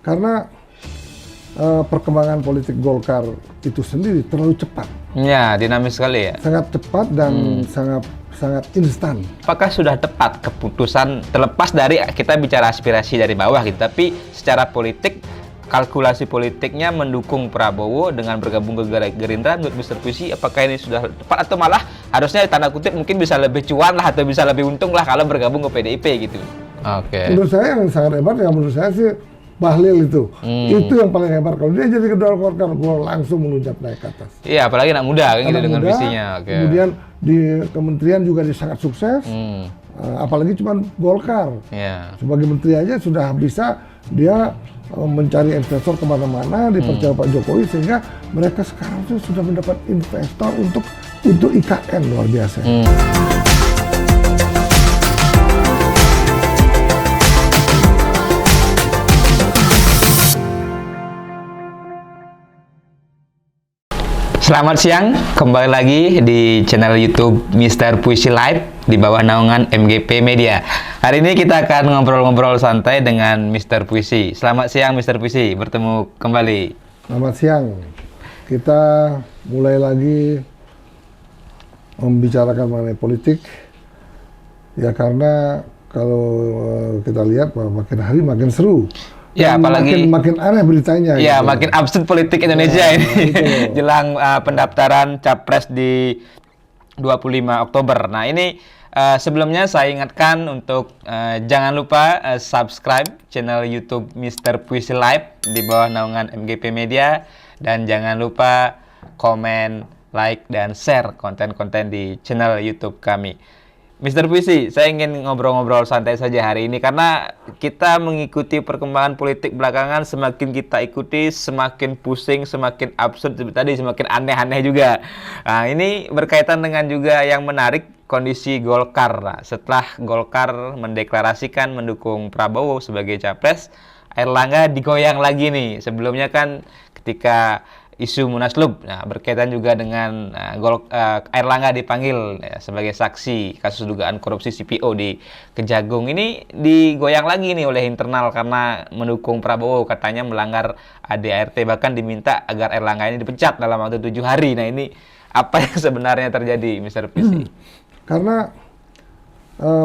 karena perkembangan politik Golkar itu sendiri terlalu cepat. Ya, dinamis sekali ya. Sangat cepat dan sangat instan. Apakah sudah tepat keputusan, terlepas dari kita bicara aspirasi dari bawah gitu, tapi secara politik, kalkulasi politiknya mendukung Prabowo dengan bergabung ke Gerindra, menurut Mr. Puisi, apakah ini sudah tepat atau malah harusnya tanda kutip mungkin bisa lebih cuan lah atau bisa lebih untung lah kalau bergabung ke PDIP gitu? Oke. Menurut saya yang sangat hebat ya menurut saya sih Bahlil itu yang paling hebat. Kalau dia jadi ketua Golkar, langsung melunjak naik ke atas. Iya, apalagi anak muda kan gitu dengan muda, visinya. Kemudian di kementerian juga dia sangat sukses. Apalagi cuma Golkar. Sebagai menteri aja sudah bisa dia mencari investor kemana-mana, dipercaya Pak Jokowi, sehingga mereka sekarang tuh sudah mendapat investor untuk IKN luar biasa. Selamat siang, kembali lagi di channel YouTube Mr. Puisi Live di bawah naungan MGP Media. Hari ini kita akan ngobrol-ngobrol santai dengan Mr. Puisi. Selamat siang Mr. Puisi, bertemu kembali. Selamat siang. Kita mulai lagi membicarakan mengenai politik. Ya karena kalau kita lihat makin hari makin seru. Ya, apalagi makin aneh beritanya. Ya, gitu. makin absurd politik Indonesia ini jelang pendaftaran capres di 25 Oktober. Nah, ini sebelumnya saya ingatkan untuk jangan lupa subscribe channel YouTube Mr. Puisi Live di bawah naungan MGP Media, dan jangan lupa komen, like, dan share konten-konten di channel YouTube kami. Mr. Puisi, saya ingin ngobrol-ngobrol santai saja hari ini karena kita mengikuti perkembangan politik belakangan, semakin kita ikuti semakin pusing, semakin absurd seperti tadi, semakin aneh-aneh juga. Nah, ini berkaitan dengan juga yang menarik, kondisi Golkar. Nah, setelah Golkar mendeklarasikan mendukung Prabowo sebagai capres, Airlangga digoyang lagi nih. Sebelumnya kan ketika isu Munaslup, nah, berkaitan juga dengan Airlangga dipanggil sebagai saksi kasus dugaan korupsi CPO di Kejagung. Ini digoyang lagi nih oleh internal karena mendukung Prabowo, katanya melanggar ADART, bahkan diminta agar Airlangga ini dipecat dalam waktu 7 hari. Nah, ini apa yang sebenarnya terjadi, Mr. Puisi? Karena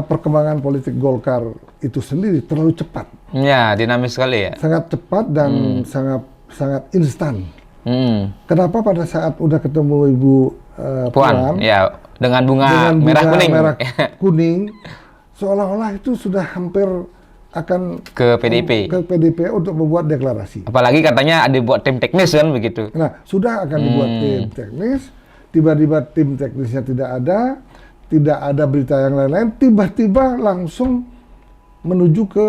perkembangan politik Golkar itu sendiri terlalu cepat. Ya, dinamis sekali ya. Sangat cepat dan sangat instan. Kenapa pada saat udah ketemu Ibu Puan ya, dengan bunga merah kuning, seolah-olah itu sudah hampir akan ke PDIP untuk membuat deklarasi. Apalagi katanya ada buat tim teknis kan begitu. Nah, sudah akan dibuat tim teknis, tiba-tiba tim teknisnya tidak ada berita yang lain-lain, tiba-tiba langsung menuju ke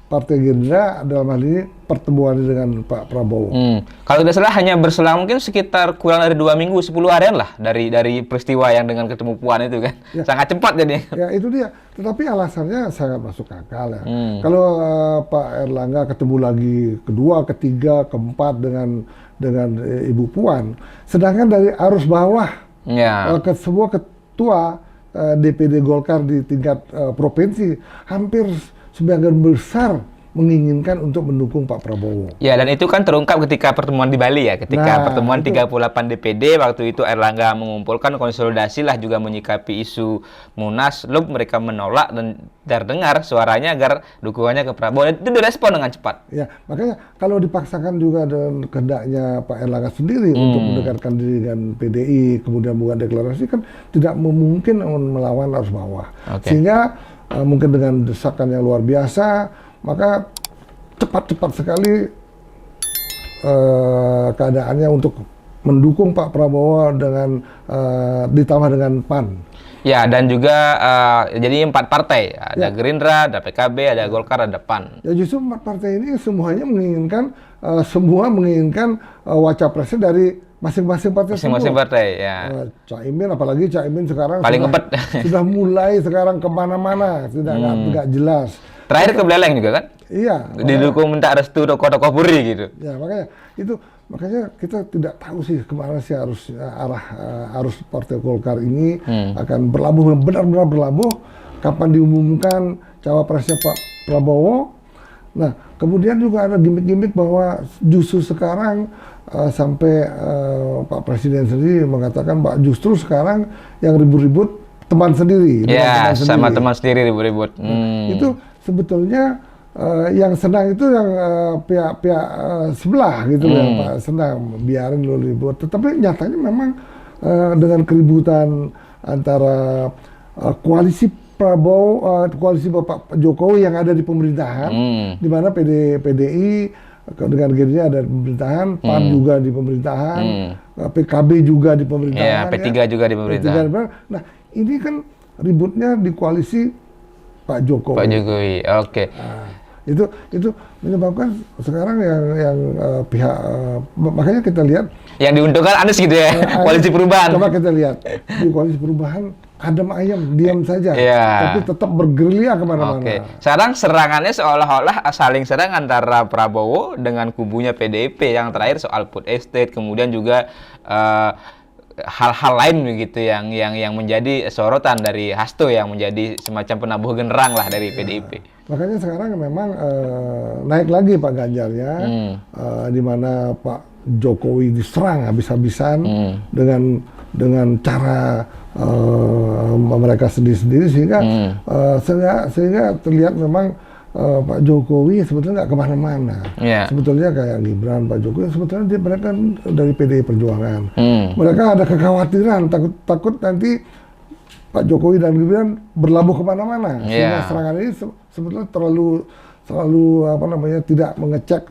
Partai Gerindra, dalam hal ini pertemuan dengan Pak Prabowo. Kalau tidak salah hanya berselang mungkin sekitar kurang dari 2 minggu, 10 harian lah dari peristiwa yang dengan ketemu Puan itu kan. Ya. Sangat cepat jadi. Ya itu dia. Tetapi alasannya sangat masuk akal ya. Kalau Pak Airlangga ketemu lagi kedua, ketiga, keempat dengan Ibu Puan, sedangkan dari arus bawah ke semua ketua DPD Golkar di tingkat provinsi hampir sebagian besar menginginkan untuk mendukung Pak Prabowo. Ya, dan itu kan terungkap ketika pertemuan di Bali ya, ketika pertemuan 38 DPD, waktu itu Airlangga mengumpulkan konsolidasi lah juga menyikapi isu Munaslup, mereka menolak dan terdengar suaranya agar dukungannya ke Prabowo, itu direspon dengan cepat. Ya, makanya kalau dipaksakan juga dengan kehendaknya Pak Airlangga sendiri untuk mendekatkan diri dengan PDI, kemudian membuat deklarasi, kan tidak memungkin melawan arus bawah. Sehingga mungkin dengan desakan yang luar biasa, maka cepat-cepat sekali keadaannya untuk mendukung Pak Prabowo dengan ditambah dengan PAN. Ya, dan juga jadi 4 partai, ada Gerindra, ada PKB, ada Golkar, ada PAN. Ya, justru 4 partai ini semuanya menginginkan wacapresnya dari masing-masing partai. Masing-masing partai, ya. Caimin, apalagi Caimin sekarang paling ngebet. Sudah mulai sekarang kemana-mana, tidak jelas. Terakhir ke Beleleng juga kan? Iya. Didukung minta restu tokoh-tokoh Puri gitu. Ya, makanya kita tidak tahu sih kemana sih arus Partai Golkar ini akan berlabuh, benar-benar berlabuh. Kapan diumumkan cawapresnya Pak Prabowo? Nah, kemudian juga ada gimmick-gimmick bahwa justru sekarang sampai Pak Presiden sendiri mengatakan bahwa justru sekarang yang ribut-ribut teman sendiri. Ya, sama teman sendiri ribut-ribut. Itu sebetulnya yang senang itu yang pihak-pihak sebelah gitu ya Pak, senang biarin lo ribut. Tetapi nyatanya memang dengan keributan antara koalisi Prabowo, koalisi Bapak Jokowi yang ada di pemerintahan, di mana PDI dengan Gerindra ada di pemerintahan, PAN juga di pemerintahan, PKB juga di pemerintahan, P3 juga di pemerintahan. Nah, ini kan ributnya di koalisi Pak Jokowi. Pak Jokowi, oke. Nah, itu menyebabkan sekarang yang pihak makanya kita lihat yang diuntungkan Anies gitu ya, koalisi perubahan. Coba kita lihat di koalisi perubahan adem ayem, diam saja, tapi tetap bergerilya kemana-mana. Oke. Sekarang serangannya seolah-olah saling serang antara Prabowo dengan kubunya PDIP. Yang terakhir soal food estate, kemudian juga hal-hal lain begitu yang menjadi sorotan dari Hasto yang menjadi semacam penabuh generang lah dari PDIP. Makanya sekarang memang naik lagi Pak Ganjarnya, di mana Pak Jokowi diserang habis-habisan dengan cara mereka sendiri-sendiri sehingga terlihat memang Pak Jokowi sebetulnya nggak kemana-mana. Sebetulnya kayak Gibran, Pak Jokowi sebetulnya mereka dari PDI Perjuangan. Mereka ada kekhawatiran takut nanti Pak Jokowi dan Gibran berlabuh kemana-mana. Sehingga serangan ini sebetulnya terlalu tidak mengecek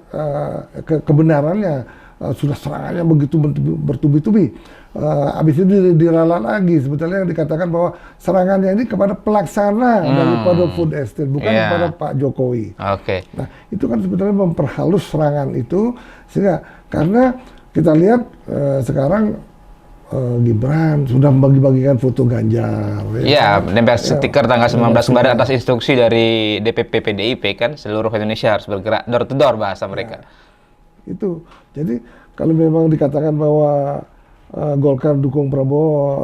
kebenarannya. Sudah serangannya begitu bertubi-tubi. Habis itu diralat lagi. Sebetulnya yang dikatakan bahwa serangannya ini kepada pelaksana daripada food estate, bukan kepada Pak Jokowi. Nah, itu kan sebetulnya memperhalus serangan itu, sehingga karena kita lihat sekarang Gibran sudah membagi-bagikan foto Ganjar. Nempel stiker tanggal 19 kemarin atas instruksi dari DPP PDIP kan, seluruh Indonesia harus bergerak door to door bahasa mereka. Itu. Jadi kalau memang dikatakan bahwa Golkar dukung Prabowo,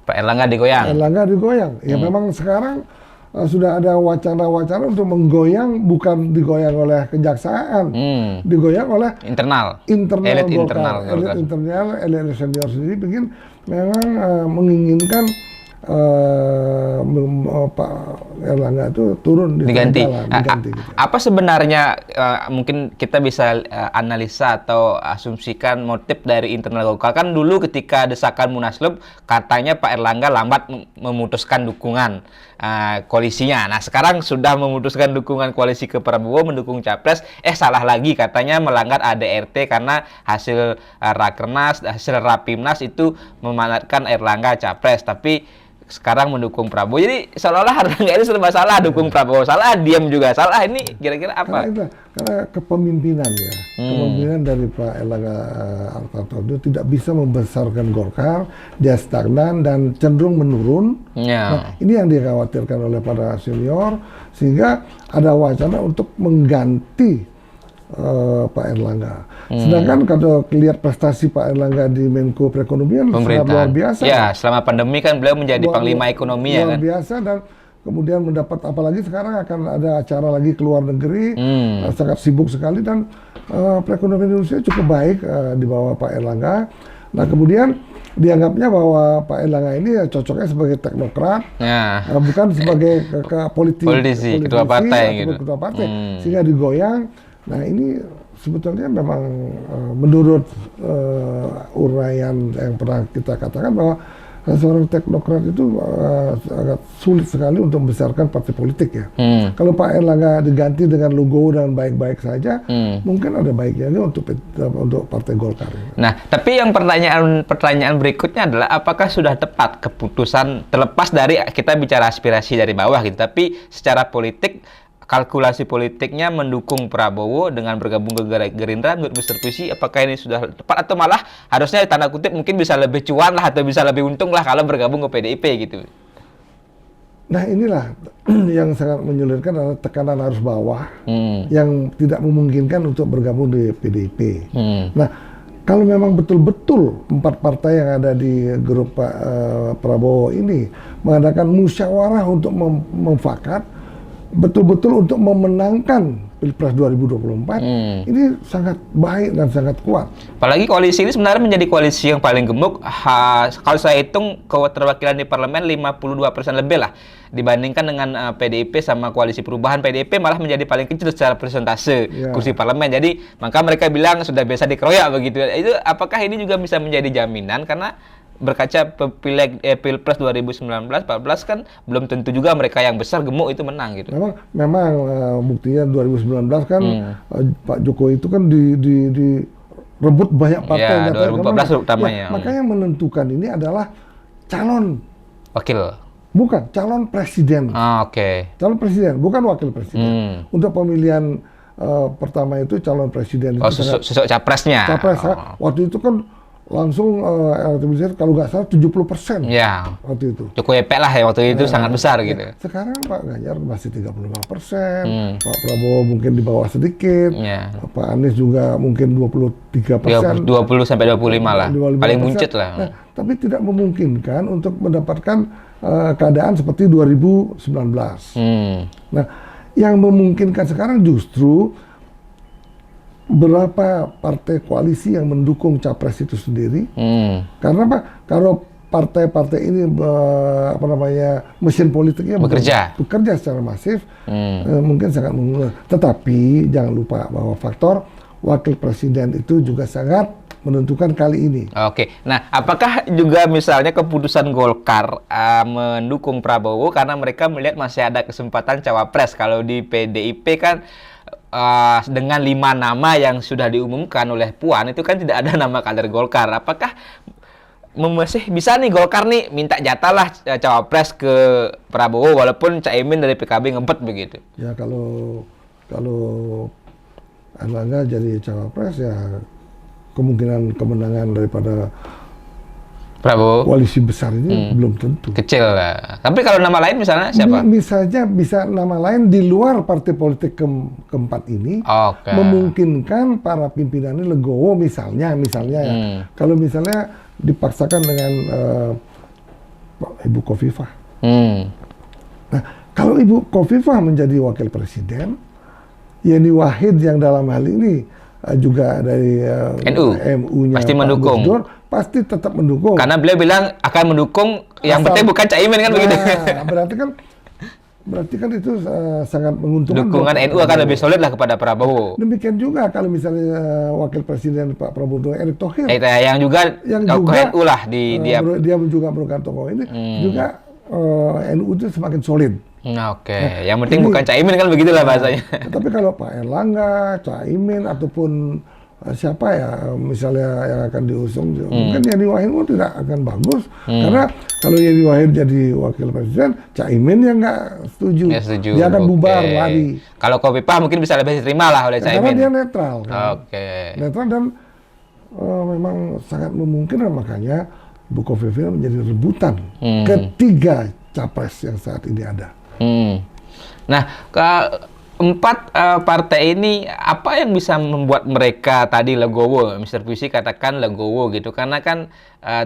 Pak Erlangga digoyang. Ya memang sekarang sudah ada wacana-wacana untuk menggoyang, bukan digoyang oleh kejaksaan, digoyang oleh elit senior sendiri, memang menginginkan Pak Erlangga itu turun diganti gitu. Apa sebenarnya mungkin kita bisa analisa atau asumsikan motif dari internal Golkar? Kan dulu ketika desakan Munaslup katanya Pak Erlangga lambat memutuskan dukungan koalisinya. Nah, sekarang sudah memutuskan dukungan koalisi ke Prabowo, mendukung capres, salah lagi katanya melanggar ADRT karena hasil Rakernas, hasil Rapimnas itu memandatkan Erlangga capres, tapi sekarang mendukung Prabowo. Jadi seolah-olah Erlangga ini serba salah, dukung Prabowo salah, diam juga salah. Ini kira-kira apa? Karena kepemimpinan ya. Kepemimpinan dari Pak Erlangga Hartarto itu tidak bisa membesarkan Golkar, dia stagnan dan cenderung menurun. Nah, ini yang dikhawatirkan oleh para senior, sehingga ada wacana untuk mengganti Pak Erlangga. Sedangkan kalau lihat prestasi Pak Erlangga di Menko Perekonomian sangat luar biasa. Ya, selama pandemi kan beliau menjadi panglima ekonomi ya kan. Luar biasa, dan kemudian mendapat, apalagi sekarang akan ada acara lagi ke luar negeri, sangat sibuk sekali, dan perekonomian Indonesia cukup baik di bawah Pak Erlangga. Nah, kemudian dianggapnya bahwa Pak Erlangga ini cocoknya sebagai teknokrat, bukan sebagai politisi, ketua partai gitu. Sehingga digoyang. Nah, ini sebetulnya memang menurut uraian yang pernah kita katakan bahwa seorang teknokrat itu agak sulit sekali untuk membesarkan partai politik ya. Kalau Pak Erlangga diganti dengan logo dan baik-baik saja, mungkin ada baiknya untuk partai Golkar. Nah, tapi yang pertanyaan berikutnya adalah apakah sudah tepat keputusan, terlepas dari kita bicara aspirasi dari bawah gitu, tapi secara politik, kalkulasi politiknya mendukung Prabowo dengan bergabung ke Gerindra, menurut Mr. Puisi, apakah ini sudah tepat atau malah harusnya tanda kutip mungkin bisa lebih cuan lah atau bisa lebih untung lah kalau bergabung ke PDIP gitu? Nah, inilah yang sangat menyulitkan, adalah tekanan arus bawah yang tidak memungkinkan untuk bergabung di PDIP. Nah, kalau memang betul-betul 4 partai yang ada di grup Pak Prabowo ini mengadakan musyawarah untuk memfakat, betul-betul untuk memenangkan Pilpres 2024, ini sangat baik dan sangat kuat. Apalagi koalisi ini sebenarnya menjadi koalisi yang paling gemuk. Kalau saya hitung keterwakilan di parlemen 52% lebih lah dibandingkan dengan PDIP sama koalisi perubahan. PDIP malah menjadi paling kecil secara persentase kursi parlemen. Jadi maka mereka bilang sudah biasa dikeroyak begitu. Itu apakah ini juga bisa menjadi jaminan karena berkaca Pilpres 2019, 14 kan belum tentu juga mereka yang besar gemuk itu menang gitu. Memang buktinya 2019 kan Pak Jokowi itu kan direbut banyak partai. Ya, 2014 utamanya. Makanya yang menentukan ini adalah calon wakil. Bukan, calon presiden. Oke. Calon presiden, bukan wakil presiden. Untuk pemilihan pertama itu calon presiden. Sosok capresnya. Capres, waktu itu kan langsung elektabilitas kalau nggak salah 70%. Ya. Waktu itu. Cukup epek lah ya waktu itu sangat besar gitu. Sekarang Pak Ganjar masih 35%, Pak Prabowo mungkin di bawah sedikit, Pak Anies juga mungkin 23%. 20 sampai 25 lah, paling buncit lah. Nah, tapi tidak memungkinkan untuk mendapatkan keadaan seperti 2019. Nah, yang memungkinkan sekarang justru berapa partai koalisi yang mendukung capres itu sendiri. Karena apa? Kalau partai-partai ini mesin politiknya bekerja secara masif, mungkin sangat menguntungkan. Tetapi jangan lupa bahwa faktor wakil presiden itu juga sangat menentukan kali ini. Oke, nah apakah juga misalnya keputusan Golkar mendukung Prabowo karena mereka melihat masih ada kesempatan cawapres? Kalau di PDIP kan dengan 5 nama yang sudah diumumkan oleh Puan itu kan tidak ada nama kader Golkar. Apakah masih bisa nih Golkar nih minta jatah lah cawapres ke Prabowo walaupun Caimin dari PKB ngebet begitu? Ya kalau Erlangga jadi cawapres ya kemungkinan kemenangan daripada Prabowo koalisi besar ini belum tentu. Kecil lah. Tapi kalau nama lain misalnya siapa? Misalnya bisa nama lain di luar partai politik keempat ini, memungkinkan para pimpinannya legowo misalnya ya. Kalau misalnya dipaksakan dengan Ibu Khofifah. Nah, kalau Ibu Khofifah menjadi wakil presiden, Yeni Wahid yang dalam hal ini juga dari MU-nya pasti mendukung. Gus Dur, pasti tetap mendukung. Karena beliau bilang akan mendukung yang penting bukan Caimin kan begitu. Berarti kan itu sangat menguntungkan. Dukungan NU akan lebih solid lah kepada Prabowo. Demikian juga kalau misalnya wakil presiden Pak Prabowo Erick Thohir. Yang juga NU lah dia juga merupakan tokoh ini juga NU itu semakin solid. Oke, yang penting bukan Caimin kan begitulah bahasanya. Tapi kalau Pak Erlangga, Caimin ataupun siapa ya misalnya yang akan diusung, mungkin Yeni Wahid tidak akan bagus karena kalau Yeni Wahid jadi wakil presiden, Caimin yang nggak setuju. Dia akan bubar lari. Kalau Khofifah mungkin bisa lebih diterima lah oleh Caimin. Karena dia netral. Kan? Netral dan memang sangat memungkinkan makanya Bu Khofifah menjadi rebutan ketiga capres yang saat ini ada. Nah, keempat partai ini apa yang bisa membuat mereka tadi legowo? Mr. Puisi katakan legowo gitu, karena kan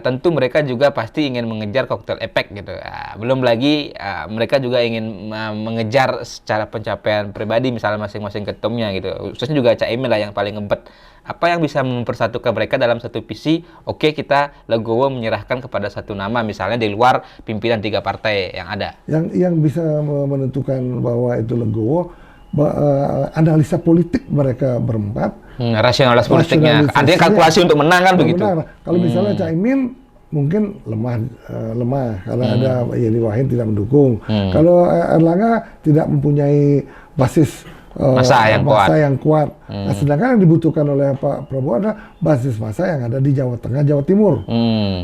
tentu mereka juga pasti ingin mengejar koktel efek gitu. Belum lagi mereka juga ingin mengejar secara pencapaian pribadi, misalnya masing-masing ketumnya gitu. Khususnya juga Caimin lah yang paling ngebet. Apa yang bisa mempersatukan mereka dalam satu visi? Oke, kita legowo menyerahkan kepada satu nama, misalnya di luar pimpinan 3 partai yang ada. Yang bisa menentukan bahwa itu legowo, analisa politik mereka berempat. Rasionalitas politiknya. Artinya kalkulasi untuk menang kan begitu. Kalau misalnya Caimin mungkin lemah karena ada Yeni Wahid tidak mendukung. Kalau Erlangga tidak mempunyai basis masa yang kuat. Nah, sedangkan yang dibutuhkan oleh Pak Prabowo adalah basis masa yang ada di Jawa Tengah, Jawa Timur.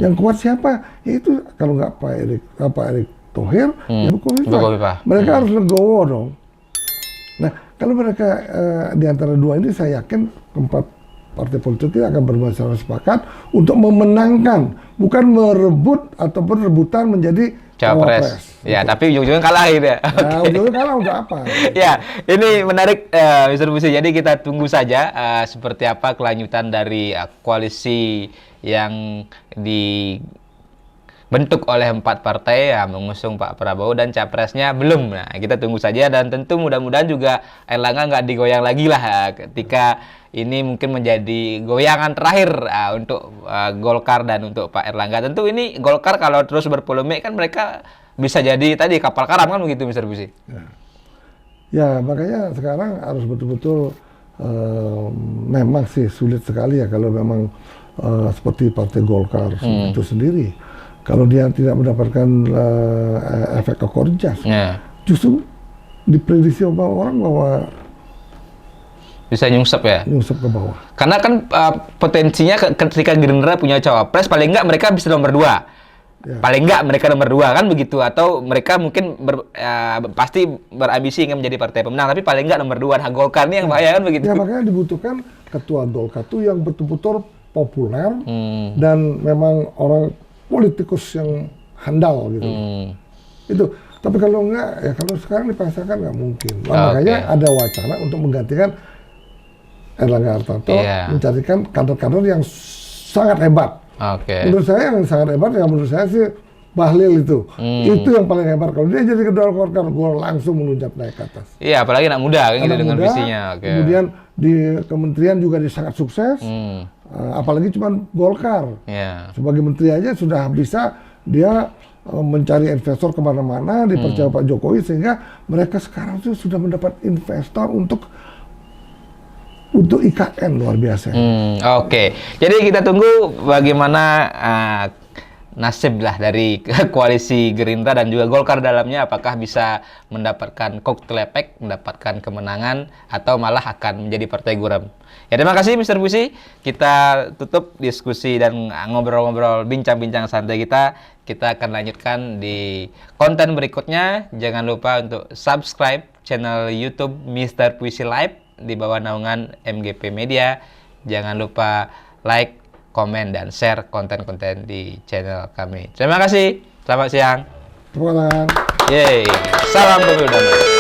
Yang kuat siapa? Yaitu kalau nggak Pak Erick Thohir, Ibu Khofifah. Mereka harus legowo dong. Nah, kalau mereka di antara dua ini, saya yakin keempat partai politik ini akan bermasalah sepakat untuk memenangkan, bukan merebut ataupun rebutan menjadi cawapres. Ya, tapi ujung-ujungnya kalah gitu ya. Nah, ujungnya kalah udah apa? Ya, ini menarik Mr. Puisi. Jadi kita tunggu saja seperti apa kelanjutan dari koalisi yang dibentuk oleh 4 partai ya, mengusung Pak Prabowo dan capresnya belum. Nah, kita tunggu saja dan tentu mudah-mudahan juga Erlangga nggak digoyang lagi lah ya, ketika ini mungkin menjadi goyangan terakhir untuk Golkar dan untuk Pak Erlangga. Tentu ini Golkar kalau terus berpolemik kan mereka bisa jadi tadi kapal karam kan begitu, Mr. Busi. Ya, makanya sekarang harus betul-betul memang sih sulit sekali ya kalau memang seperti Partai Golkar itu sendiri. Kalau dia tidak mendapatkan efek ekor jas, justru diprediksi orang bahwa bisa nyungsep ya? Nyungsep ke bawah. Karena kan potensinya ketika Gerindra punya cawapres, paling nggak mereka bisa nomor 2. Ya. Paling nggak mereka nomor 2 kan begitu, atau mereka mungkin pasti berambisi ingin menjadi partai pemenang, tapi paling nggak nomor 2. Nah, Golkar ini yang bahaya kan begitu. Ya, makanya dibutuhkan ketua Golkar itu yang betul-betul populer dan memang orang politikus yang handal gitu. Itu. Tapi kalau enggak, ya kalau sekarang dipaksakan nggak mungkin. Makanya ada wacana untuk menggantikan Erlangga Hartarto, mencarikan kader-kader yang sangat hebat. Menurut saya yang sangat hebat, ya menurut saya sih Bahlil itu. Itu yang paling hebat. Kalau dia jadi ketua Golkar, gue langsung melunjak naik ke atas. Iya, apalagi anak muda kan gitu dengan visinya. Kemudian di kementerian juga dia sangat sukses. Apalagi cuma Golkar. Sebagai menteri aja sudah bisa dia mencari investor kemana-mana, dipercaya Pak Jokowi, sehingga mereka sekarang tuh sudah mendapat investor untuk IKN luar biasa. Jadi kita tunggu bagaimana nasib lah dari koalisi Gerindra dan juga Golkar dalamnya, apakah bisa mendapatkan koktel efek, mendapatkan kemenangan, atau malah akan menjadi partai guram. Ya, terima kasih Mr. Busi. Kita tutup diskusi dan ngobrol-ngobrol, bincang-bincang santai kita. Kita akan lanjutkan di konten berikutnya. Jangan lupa untuk subscribe channel YouTube Mr. Puisi Live di bawah naungan MGP Media. Jangan lupa like, komen, dan share konten-konten di channel kami. Terima kasih. Selamat siang. Terima kasih. Yeay. Salam pemilu damai.